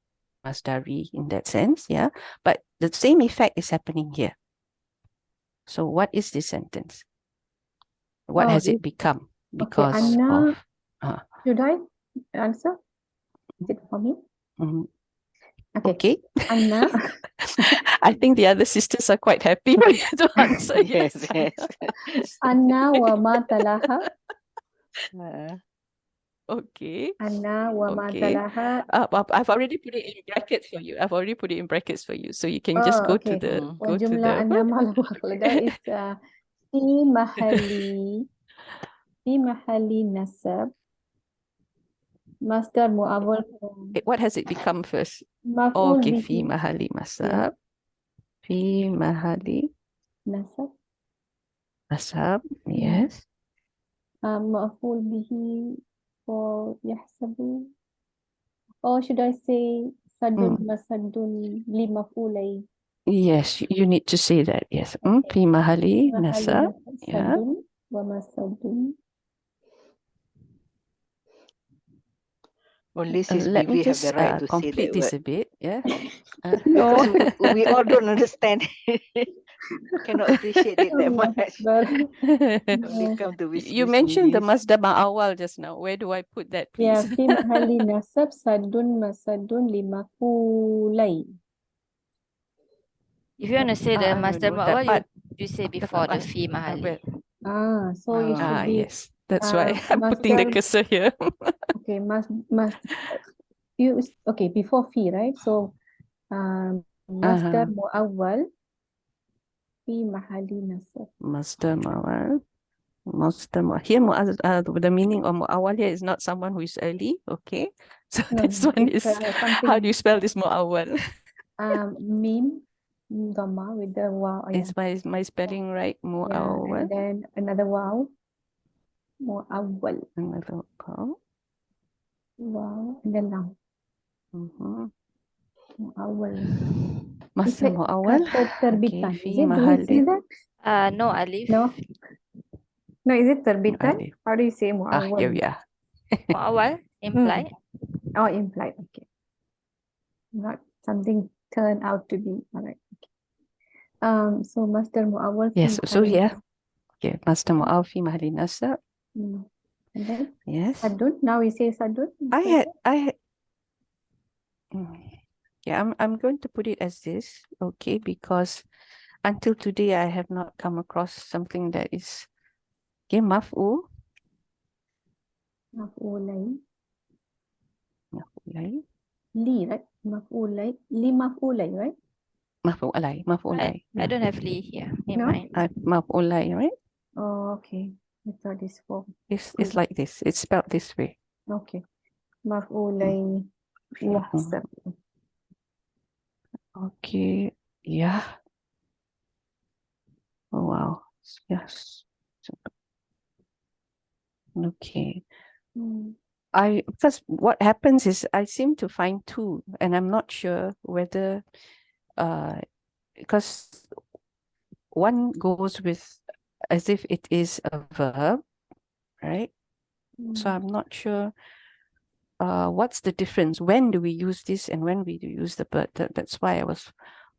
Masdari in that sense, yeah. But the same effect is happening here. So what is this sentence? What has it become because Anna, of? Should I answer? Is it for me? Okay. Anna, I think the other sisters are quite happy for you to answer. Yes, Yes. yes. Anna wa ma talaha. Okay. Anna wa ma Okay. talaha. I've already put it in brackets for you. I've already put it in brackets for you. So you can just Oh, go to okay. the go to وجملة the أن ما له عقل. That is في محل نصب مصدر مؤول what has it become first? مفعول Okay, به. في محل Yeah. مساب. في محل نصب. مساب. Yes. مفعول به for يحسب. Or should I say صد مصد لمفعولين. Yes, you need to say that. Yes. Okay. في محل محل نصب. نصب Yeah. صد ومصد. Only sis Let me Vivi have the just right to say complete that this word. a bit. Yeah. Because we all don't understand. Cannot appreciate it that Allah much. Akbar. Only come to You Miss mentioned the Vivi's. masdar ma'awal just now. Where do I put that, Ya, please? fi mahali nasab sadun masadun limafulai. If you want to say the no, master no, that ma'wal, part. you say Masdar before the ma'awal. fi mahali. So it should be Yes. That's why I'm putting the masdar. cursor here. Okay, okay, before fi, right? So masdar muawwal fi mahali nasab. Masdar ma'awal. Here, the meaning of mu'awwal here is not someone who is early. Okay. So No, this one it's is, something. how do you spell this mu'awwal? Mim dhamma with the wow. Is my spelling right? Yeah, Mu'awwal. and then another wow. Muawwal. Another wow. Wow, and then lam. Muawwal. Is Masdar it mu'awwal. kata terbitan? Okay. Is Fi it? Do we say mahali. that? No, alif. No. No, is it terbitan? Alif. How do you say muawwal? Here we are. Ma'awal, implied. Oh, implied. Okay. Not something turned out to be. All right. Okay. So masdar muawwal fi Yes. So mahali yeah. nasab. Okay. Masdar mu'awwal fi mahali nasab. And then Yes. sadun. Now we say sadun. I had. Yeah, I'm going to put it as this, okay, because until today I have not come across something that is okay, maf'ul. Maf'ulai. Maf'ulai. Li, right? Maf'ulai. Li maf'ulai, right? Maf'ulai. I don't have li here in No? mind. Maf'ulai, right? Oh, okay. I thought it's for. It's like this. It's spelled this way. Okay. Maf'ulai. Yahsab. Okay. Yeah. Oh wow. Yes. Okay. Because what happens is I seem to find two, and I'm not sure whether because one goes with as if it is a verb, right? So I'm not sure what's the difference. When do we use this and when we do use the verb? That's why I was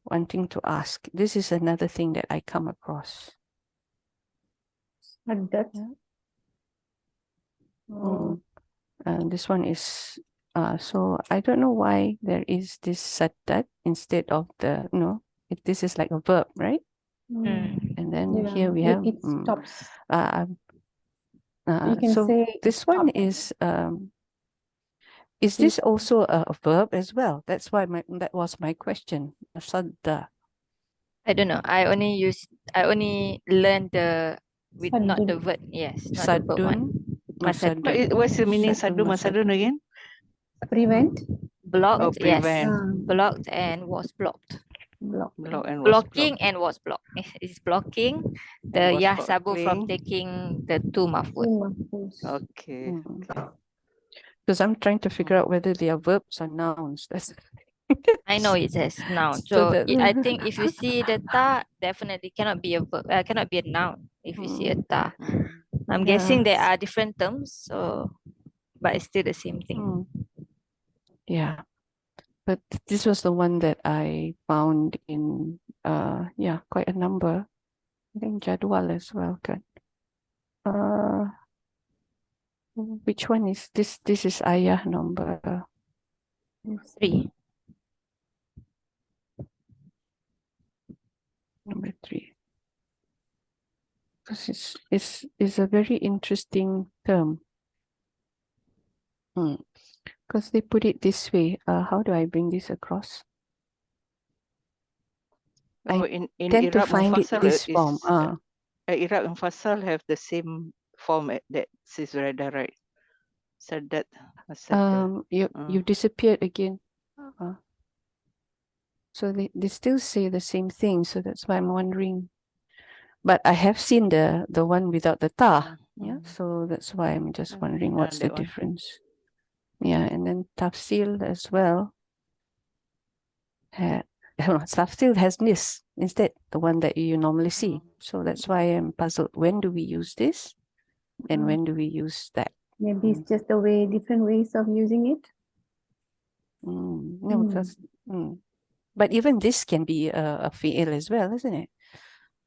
wanting to ask. This is another thing that I come across. Haddat. This one is so I don't know why there is this saddat instead of the this is like a verb, right? And then here we have it stops. You can so say this one stop. is this also a verb as well? That's why that was my question. Sadda. I don't know. I only learned the with not the verb. Yes, not the verb one. What's the meaning sadun masadun again? Prevent. Blocked. Oh, Yes. prevent. Blocked and was blocked. Block and was blocking blocked. and was blocked. It's blocking the was yahsabu from blocking. taking the two maf'ul. Okay. Because I'm trying to figure out whether they are verbs or nouns. That's I know it says noun. So So that- I think if you see the ta, definitely cannot be a verb, cannot be a noun if you see a ta. I'm guessing there are different terms, so but it's still the same thing. Yeah. But this was the one that I found in quite a number. I think Jadwal as well. Good. Which one is this? This is Ayah number 3. Number 3. Because it's a very interesting term. Because they put it this way. How do I bring this across? Oh, I in tend to Iraab find it Mufassal this form. Iraab Mufassal have the same form that says Rada, right? Sadat. You disappeared again. So they still say the same thing. So that's why I'm wondering. But I have seen the one without the ta. Yeah. So that's why I'm just wondering what's the difference. Yeah, and then tafsil as well. Tafsil has nis instead, the one that you normally see. So that's why I'm puzzled. When do we use this? And when do we use that? Maybe it's just the way, different ways of using it. No, but even this can be a fi'il as well, isn't it?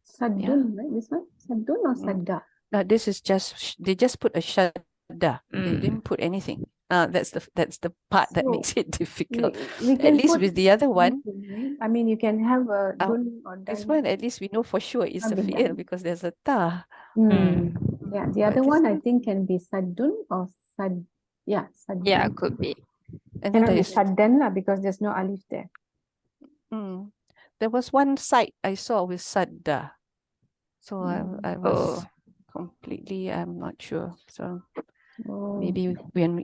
Saddun, right? This one? Saddun or sadda? No, this is just, they just put a shadda. They didn't put anything. That's the part that makes it difficult. We At can least put with the other one, anything, right? I mean, you can have a dun or this dan. one, at least we know for sure it's a Abin fi'il dan. because there's a ta. Yeah, the But other this one I think can be saddun or saddun. Yeah, could be. And then Cannot be there's saddan lah because there's no alif there. there was one site I saw with sadda. So I was completely, I'm not sure. So maybe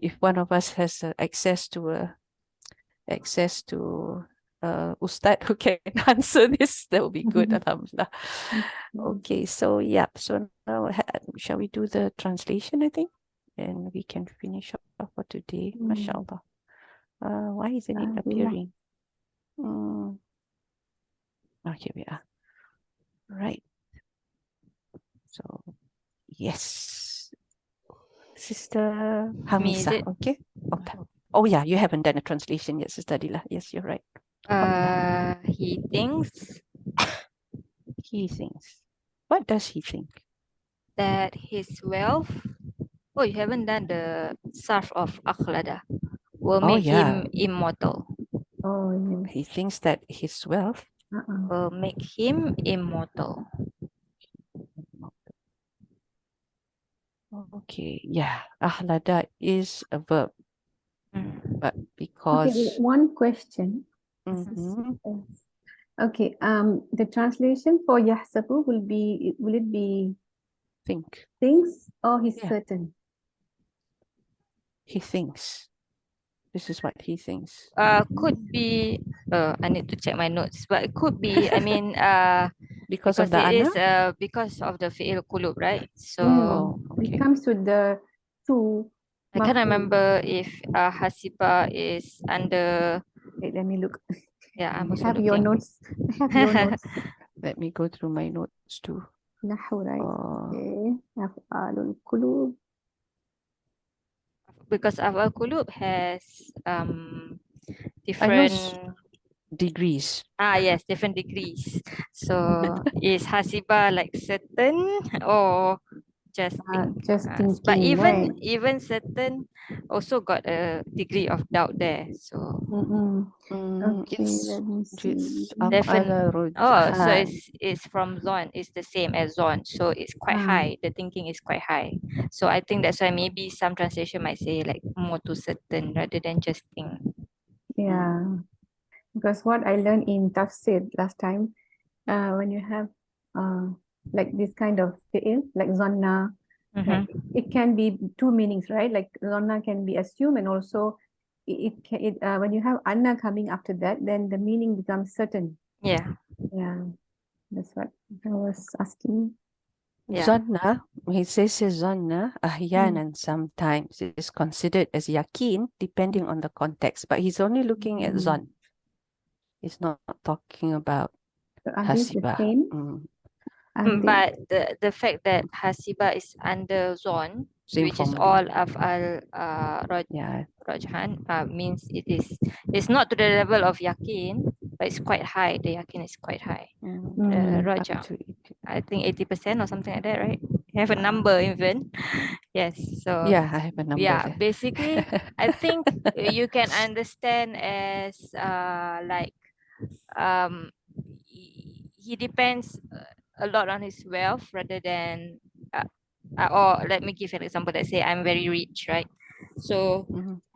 if one of us has access to Ustad who can answer this, that would be good. Alhamdulillah. Okay, so yeah. So now shall we do the translation, I think? And we can finish off for today. MashaAllah. Why isn't it appearing? Okay, we are. Right. So yes. Sister Hamisa, okay? Oh yeah, you haven't done a translation yet, Sister Adila. Yes, you're right. He thinks He thinks. What does he think? that his wealth, you haven't done the Sarf of Akhlada, will make him immortal. He thinks that his wealth will make him immortal. Okay, yeah. Akhlada is a verb. But because... Okay, one question. Okay, the translation for Yahsabu will it be thinks or he's certain? He thinks. This is what he thinks. Could be, I need to check my notes, but it could be, I mean, because of the it ana? is because of the fi'il qulub, right? So it comes with the two. I can't remember if hasiba is under. Wait, let me look. Yeah, I'm also have looking. your notes. I have your notes. Let me go through my notes too. Nahu, right? Okay. Af'alul qulub. Because af'al qulub has different degrees. Yes, different degrees. So is hasiba like certain or just think? Just thinking, but even certain also got a degree of doubt there. So okay, let me see. Definitely. So it's from zon. It's the same as zon. So it's quite high. The thinking is quite high. So I think that's why maybe some translation might say like more to certain rather than just think. Yeah, because what I learned in tafsir last time, when you have like this kind of fi'il, like zonna, like it can be two meanings, right? Like zonna can be assumed, and also when you have anna coming after that, then the meaning becomes certain. Yeah, that's what I was asking. Zanna, when he says zanna, ahyanan sometimes is considered as yakin depending on the context, but he's only looking at zan. He's not talking about hasiba. But the fact that hasiba is under zon, which is all af'al rajhan, means it's not to the level of yakin, but it's quite high. The yakin is quite high. The raja, I think 80% or something like that, right? You have a number even. Yes. So yeah, I have a number. Yeah, there. basically, I think you can understand as like he depends a lot on his wealth rather than or let me give an example. Let's say I'm very rich, right? So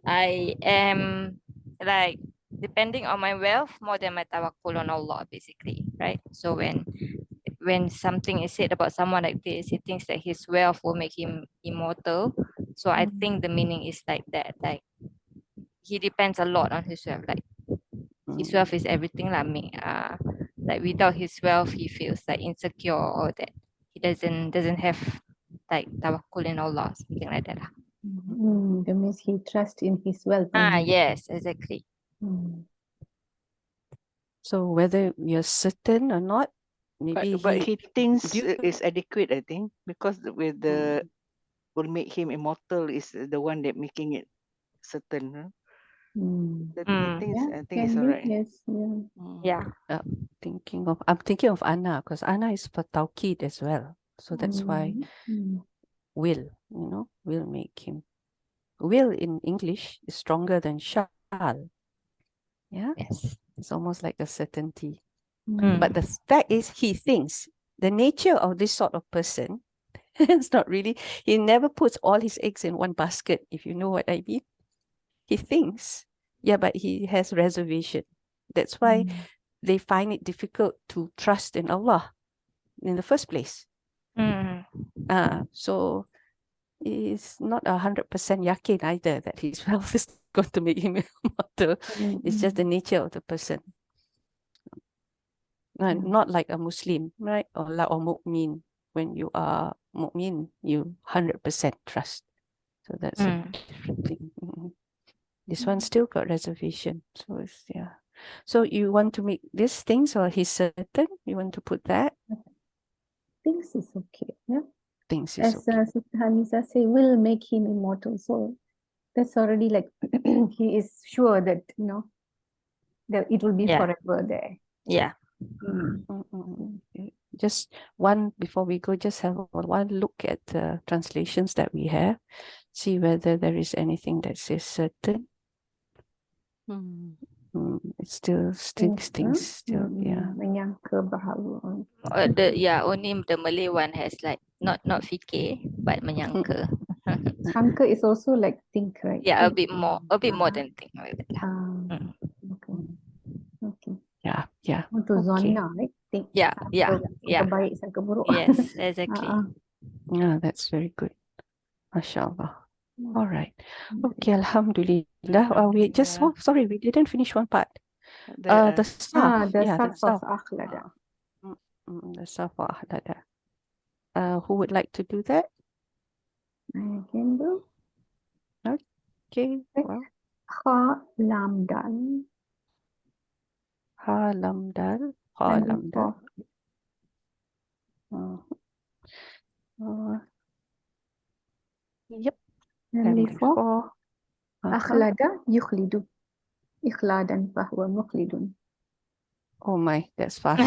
I am like depending on my wealth more than my tawakkul on Allah, basically, right? So when something is said about someone like this, he thinks that his wealth will make him immortal. So I think the meaning is like that, like he depends a lot on his wealth. Like his wealth is everything. Like without his wealth, he feels like insecure or that he doesn't have like tawakkul in Allah, something like that. That means he trusts in his wealth only. Yes, exactly. So whether you're certain or not, maybe but he thinks due it's adequate, I think, because with the will make him immortal is the one that making it certain. Huh? I think it's all right. Yes, Yeah. I'm thinking of Anna, because Anna is for Tawqid as well. So that's why will, will make him. Will in English is stronger than shall. Yeah. Yes. It's almost like a certainty. But the fact is, he thinks the nature of this sort of person, it's not really, he never puts all his eggs in one basket, if you know what I mean. He thinks, but he has reservation. That's why they find it difficult to trust in Allah in the first place. So he's not 100% yakin either that his wealth is going to make him immortal. It's just the nature of the person. Not like a Muslim, right? Or mu'min. When you are mu'min, you 100% trust. So that's a different thing. This one still got reservation. So it's, So you want to make these things, or he's certain? You want to put that? Things is okay. Yeah. Things is okay. As Sister Hamizah say, will make him immortal. So that's already like he is sure that that it will be forever there. Yeah. Just one before we go, just have one look at the translations that we have, see whether there is anything that says certain. It's still things still, menyangka bahawa. Only the Malay one has like not fikir but menyangka. Sangka is also like think, right? Yeah, a bit more than think like that. Okay. Yeah. Untuk zona, right? Think. Sangka baik, sangka buruk. Yes, exactly. Yeah, that's very good. MashaAllah. All right. Okay, Alhamdulillah. We just sorry, we didn't finish one part. The Sarf. The Sarf of Akhlada. The Sarf of Akhlada. Who would like to do that? I can do. Okay. Well. Ha lam dal. Ha lam dal. Ha lam dal. Yep. Family 4. Akhlada yukhlidu. Ikhladan fahuwa mukhlidun. Oh my, that's fast.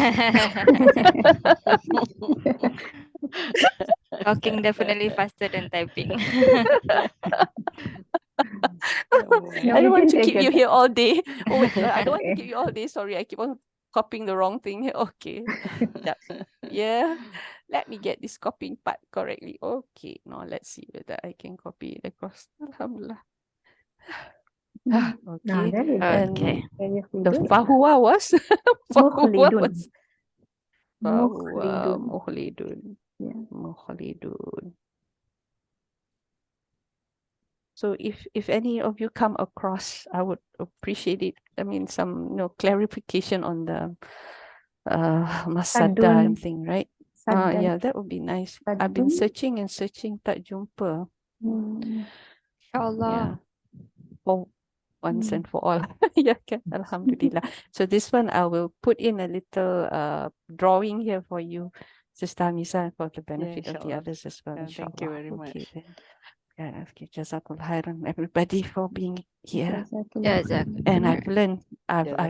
Talking definitely faster than typing. I don't want to keep you here all day. Oh wait, I don't want to keep you all day. Sorry, I keep on copying the wrong thing here. Okay. Yeah. Let me get this copying part correctly. Okay. Now let's see whether I can copy it across. Alhamdulillah. Okay. And the fahuwa was mukhlidun. Mukhlidun. Mukhlidun. So if any of you come across, I would appreciate it. I mean, some clarification on the masada and thing, right? Yeah, that would be nice. I've been searching and searching, tak jumpa. Inshallah. For once and for all. Yeah, Alhamdulillah. So this one I will put in a little drawing here for you, Sister Hamizah, for the benefit of the others as well. Thank you very much. Yeah, okay, Jazakallah khairan everybody for being here. Jazakallah. And I've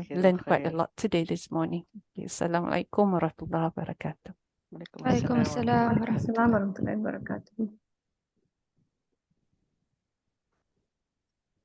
learned quite a lot today this morning. Assalamualaikum warahmatullahi wabarakatuh. Waalaikumsalam warahmatullahi wabarakatuh.